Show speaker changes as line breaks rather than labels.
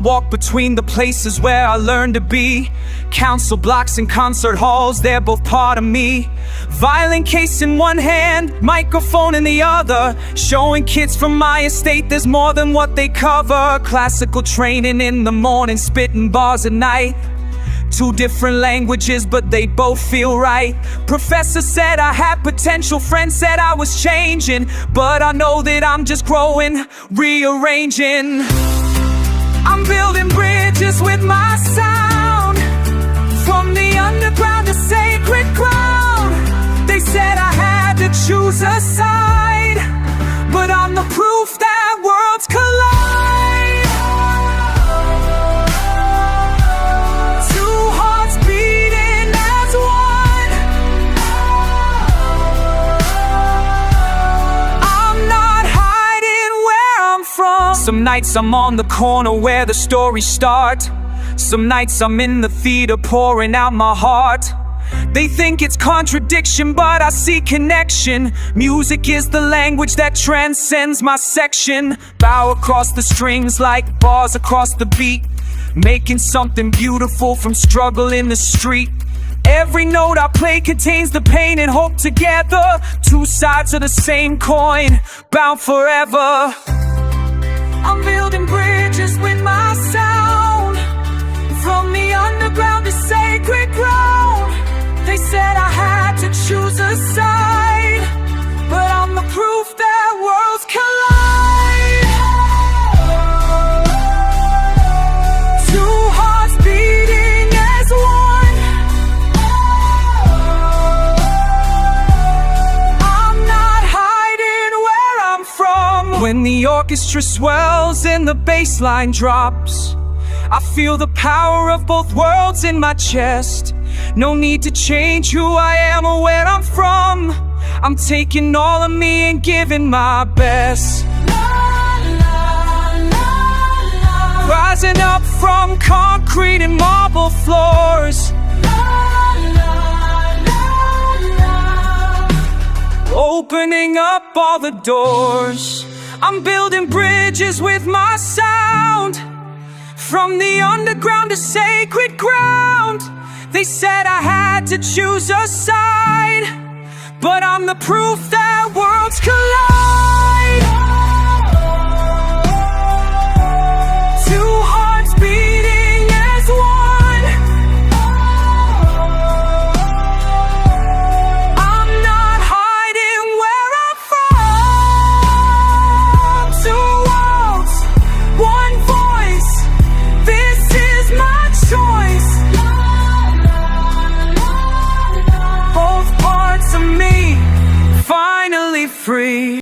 walk between the places where I learned to be. Council blocks and concert halls, they're both part of me. Violin case in one hand, microphone in the other, showing kids from my estate there's more than what they cover. Classical training in the morning, spitting bars at night. Two different languages, but they both feel right. Professor said I had potential, friends said I was changing, but I know that I'm just growing, rearranging. I'm building bridges with my sound, from the underground to sacred ground. They said I had to choose a side, but I'm the proof that worlds collide. Two hearts beating as one. I'm not hiding where I'm from. Some nights I'm on the corner where the stories start. Some nights I'm in the theater pouring out my heart. They think it's contradiction, but I see connection. Music is the language that transcends my section. Bow across the strings like bars across the beat, making something beautiful from struggle in the street. Every note I play contains the pain and hope together. Two sides of the same coin, bound forever. I'm building bridges with my sound, from the underground to sacred ground. They said I had to choose a side, but I'm the proof that worlds collide. Two hearts beating as one. I'm not hiding where I'm from. When the orchestra swells and the bass line drops, I feel the power of both worlds in my chest. No need to change who I am or where I'm from. I'm taking all of me and giving my best. Rising up from concrete and marble floors, opening up all the doors. I'm building bridges with my sound, from the underground to sacred ground. They said I had to choose a side, but I'm the proof that worlds collide. Two hearts beating as one. I'm not hiding where I'm from. Two worlds, one voice, this is my choice. Both parts of me finally free.